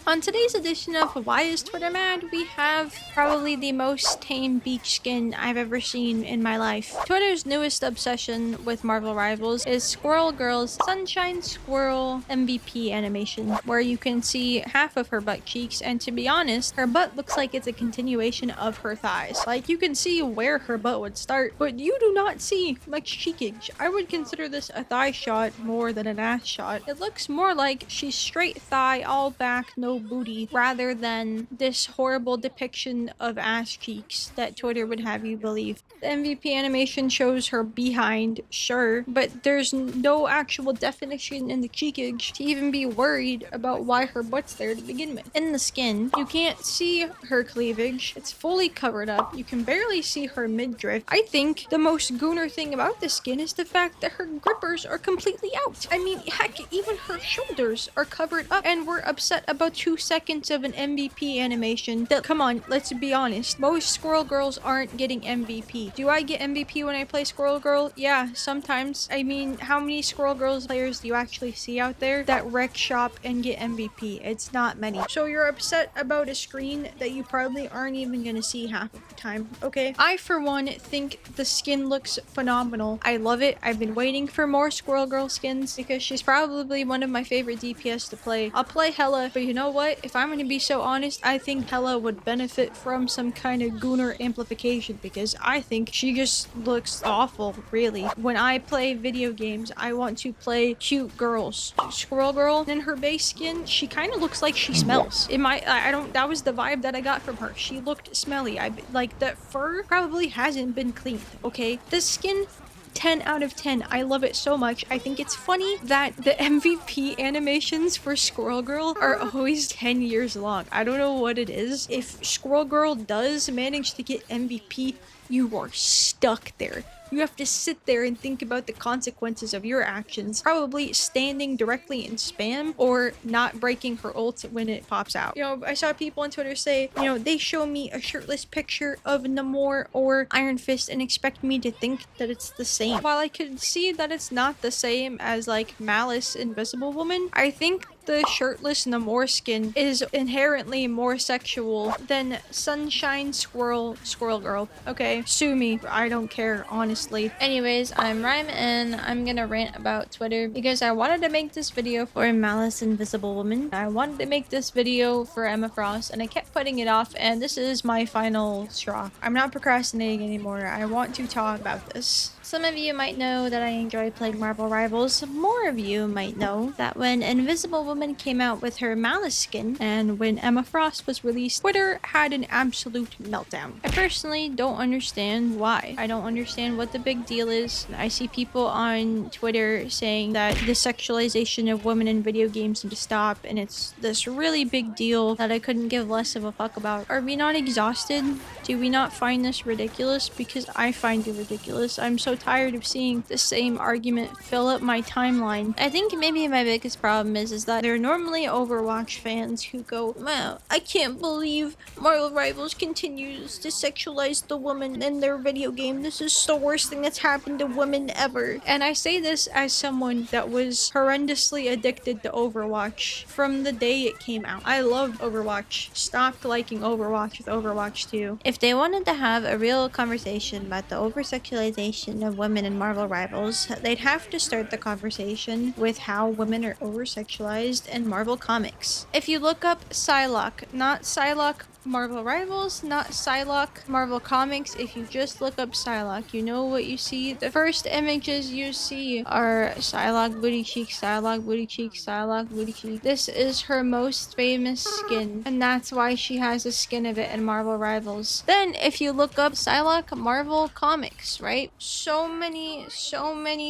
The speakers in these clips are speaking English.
On today's edition of Why is Twitter Mad, we have probably the most tame beach skin I've ever seen in my life. Twitter's newest obsession with Marvel Rivals is Squirrel Girl's Sunshine Squirrel MVP animation, where you can see half of her butt cheeks, and to be honest, her butt looks like it's a continuation of her thighs. Like, you can see where her butt would start, but you do not see much cheekage. I would consider this a thigh shot more than an ass shot. It looks more like she's straight thigh, all back, no booty, rather than this horrible depiction of ass cheeks that Twitter would have you believe. The MVP animation shows her behind, sure, but there's no actual definition in the cheekage to even be worried about why her butt's there to begin with. In the skin, you can't see her cleavage. It's fully covered up. You can barely see her midriff. I think the most gooner thing about the skin is the fact that her grippers are completely out. I mean, heck, even her shoulders are covered up, and we're upset about 2 seconds of an MVP animation. Come on, let's be honest. Most Squirrel Girls aren't getting MVP. Do I get MVP when I play Squirrel Girl? Yeah, sometimes. I mean, how many Squirrel Girls players do you actually see out there that wreck shop and get MVP? It's not many. So you're upset about a screen that you probably aren't even gonna see half of the time, okay? I, for one, think the skin looks phenomenal. I love it. I've been waiting for more Squirrel Girl skins because she's probably one of my favorite DPS to play. I'll play Hella, but you know what? If I'm gonna be so honest, I think Hella would benefit from some kind of gooner amplification because I think she just looks awful, really. When I play video games, I want to play cute girls. Squirrel Girl, in her base skin, she kind of looks like she smells. That was the vibe that I got from her. She looked smelly. Like, that fur probably hasn't been cleaned, okay? This skin, 10 out of 10. I love it so much. I think it's funny that the MVP animations for Squirrel Girl are always 10 years long. I don't know what it is. If Squirrel Girl does manage to get MVP, you are stuck there. You have to sit there and think about the consequences of your actions, probably standing directly in spam or not breaking her ult when it pops out. You know, I saw people on Twitter say, you know, they show me a shirtless picture of Namor or Iron Fist and expect me to think that it's the same. While I could see that it's not the same as like Malice Invisible Woman, I think the shirtless Namor skin is inherently more sexual than Sunshine Squirrel Girl. Okay, sue me. I don't care, honestly. Anyways, I'm Rhyme and I'm gonna rant about Twitter because I wanted to make this video for Malice Invisible Woman. I wanted to make this video for Emma Frost and I kept putting it off, and this is my final straw. I'm not procrastinating anymore. I want to talk about this. Some of you might know that I enjoy playing Marvel Rivals. More of you might know that when Invisible Woman came out with her Malice skin and when Emma Frost was released, Twitter had an absolute meltdown. I personally don't understand why. I don't understand what the big deal is. I see people on Twitter saying that the sexualization of women in video games need to stop, and it's this really big deal that I couldn't give less of a fuck about. Are we not exhausted? Do we not find this ridiculous? Because I find it ridiculous. I'm so tired of seeing the same argument fill up my timeline. I think maybe my biggest problem is that there are normally Overwatch fans who go, wow, I can't believe Marvel Rivals continues to sexualize the woman in their video game. This is the worst thing that's happened to women ever. And I say this as someone that was horrendously addicted to Overwatch from the day it came out. I loved Overwatch. Stopped liking Overwatch with Overwatch 2. If they wanted to have a real conversation about the over-sexualization of women in Marvel Rivals, they'd have to start the conversation with how women are over-sexualized in Marvel Comics. If you look up Psylocke, not Psylocke Marvel Rivals, not Psylocke Marvel Comics, if you just look up Psylocke, you know what you see? The first images you see are Psylocke booty cheek, Psylocke booty cheek, Psylocke booty cheek. This is her most famous skin, and that's why she has a skin of it in Marvel Rivals. Then if you look up Psylocke Marvel Comics, right? So many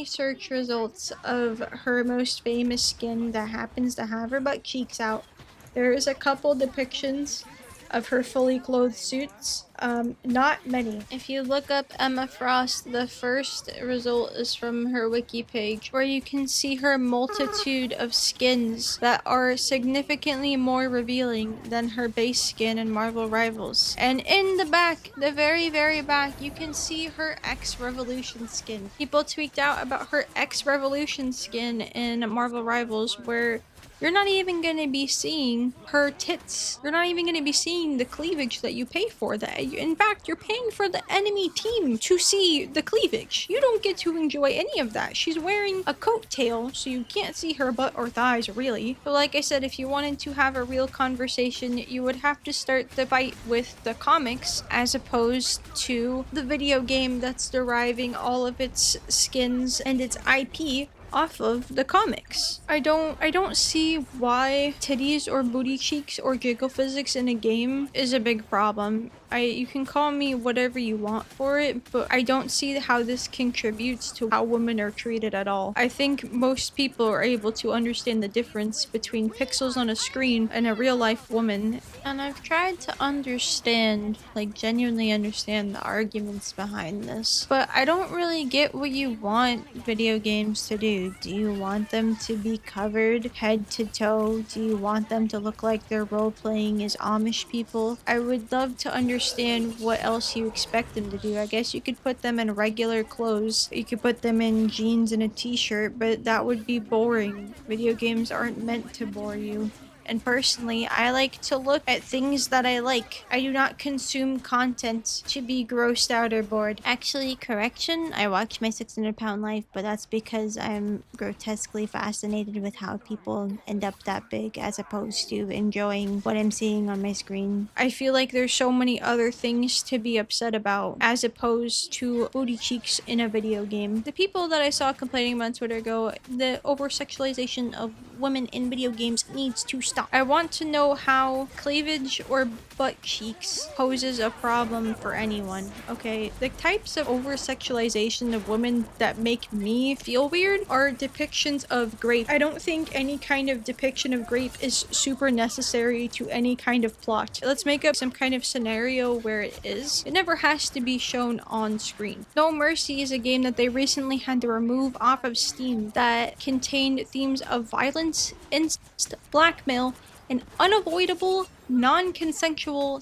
search results of her most famous skin that happens to have her butt cheeks out. There is a couple depictions of her fully clothed suits. Not many. If you look up Emma Frost, the first result is from her wiki page, where you can see her multitude of skins that are significantly more revealing than her base skin in Marvel Rivals. And in the back, the very back, you can see her X Revolution skin. People tweaked out about her X Revolution skin in Marvel Rivals, where You're not even gonna be seeing her tits. You're not even gonna be seeing the cleavage that you pay for. That in fact, you're paying for the enemy team to see the cleavage. You don't get to enjoy any of that. She's wearing a coat tail, so you can't see her butt or thighs really. But like I said, if you wanted to have a real conversation, you would have to start the fight with the comics as opposed to the video game that's deriving all of its skins and its IP off of the comics. I don't see why titties or booty cheeks or giggle physics in a game is a big problem. You can call me whatever you want for it, but I don't see how this contributes to how women are treated at all. I think most people are able to understand the difference between pixels on a screen and a real life woman. And I've tried to understand, like genuinely understand the arguments behind this, but I don't really get what you want video games to do. Do you want them to be covered head to toe? Do you want them to look like they're role playing as Amish people? I would love to understand what else you expect them to do. I guess you could put them in regular clothes. You could put them in jeans and a t-shirt, but that would be boring. Video games aren't meant to bore you. And personally, I like to look at things that I like. I do not consume content to be grossed out or bored. Actually, correction, I watch my 600-pound life, but that's because I'm grotesquely fascinated with how people end up that big as opposed to enjoying what I'm seeing on my screen. I feel like there's so many other things to be upset about as opposed to booty cheeks in a video game. The people that I saw complaining on Twitter go, the over-sexualization of women in video games needs to stop. I want to know how cleavage or butt cheeks poses a problem for anyone, okay? The types of over-sexualization of women that make me feel weird are depictions of grape. I don't think any kind of depiction of grape is super necessary to any kind of plot. Let's make up some kind of scenario where it is. It never has to be shown on screen. No Mercy is a game that they recently had to remove off of Steam that contained themes of violence, incest, blackmail, and unavoidable non-consensual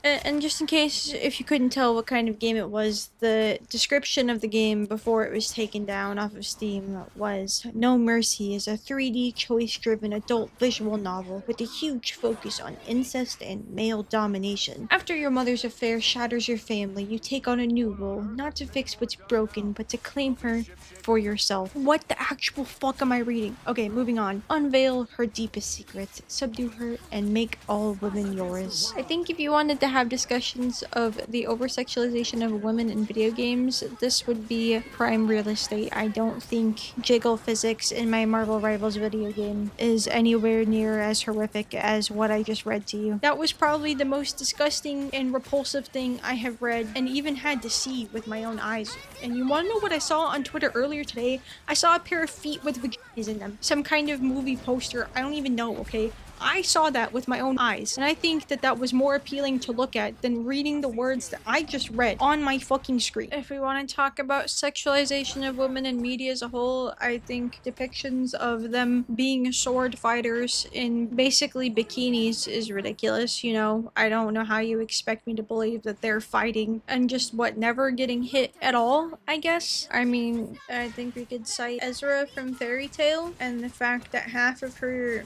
and just in case if you couldn't tell what kind of game it was, the description of the game before it was taken down off of Steam was No Mercy is a 3D choice-driven adult visual novel with a huge focus on incest and male domination. After your mother's affair shatters your family, you take on a new role, not to fix what's broken, but to claim her for yourself. What the actual fuck am I reading? Okay, moving on. Unveil her deepest secrets, subdue her, and make all women yours. I think if you wanted to have discussions of the over-sexualization of women in video games, this would be prime real estate. I don't think jiggle physics in my Marvel Rivals video game is anywhere near as horrific as what I just read to you. That was probably the most disgusting and repulsive thing I have read and even had to see with my own eyes. And you want to know what I saw on Twitter earlier today? I saw a pair of feet with vaginas in them. Some kind of movie poster. I don't even know, okay? I saw that with my own eyes, and I think that that was more appealing to look at than reading the words that I just read on my fucking screen. If we want to talk about sexualization of women in media as a whole, I think depictions of them being sword fighters in basically bikinis is ridiculous, you know? I don't know how you expect me to believe that they're fighting and just, what, never getting hit at all, I guess? I mean, I think we could cite Ezra from Fairy Tail and the fact that half of her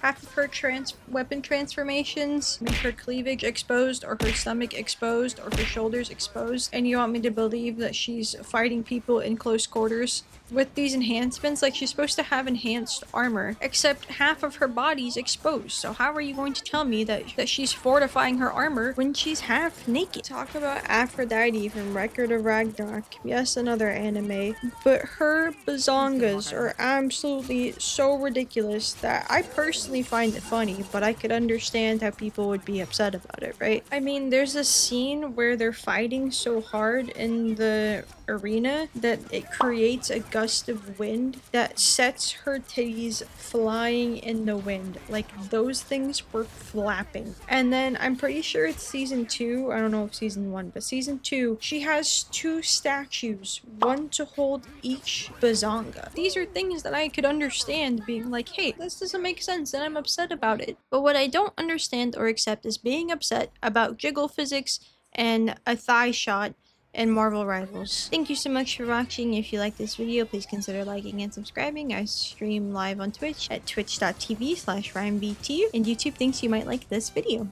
weapon transformations make her cleavage exposed or her stomach exposed or her shoulders exposed, and you want me to believe that she's fighting people in close quarters with these enhancements? Like, she's supposed to have enhanced armor, except half of her body's exposed. So how are you going to tell me that she's fortifying her armor when she's half naked? Talk about Aphrodite from Record of Ragnarok. Yes, another anime, but her bazongas are absolutely so ridiculous that I personally find it funny, but I could understand how people would be upset about it, right? I mean, there's a scene where they're fighting so hard in the arena that it creates a gust of wind that sets her titties flying in the wind. Like, those things were flapping. And then I'm pretty sure it's season 2, I don't know if season 1, but season 2, she has 2 statues, one to hold each bazonga. These are things that I could understand being like, hey, this doesn't make sense and I'm upset about it. But what I don't understand or accept is being upset about jiggle physics and a thigh shot and Marvel Rivals. Thank you so much for watching. If you like this video, please consider liking and subscribing. I stream live on Twitch at twitch.tv/RyanBT, and YouTube thinks you might like this video.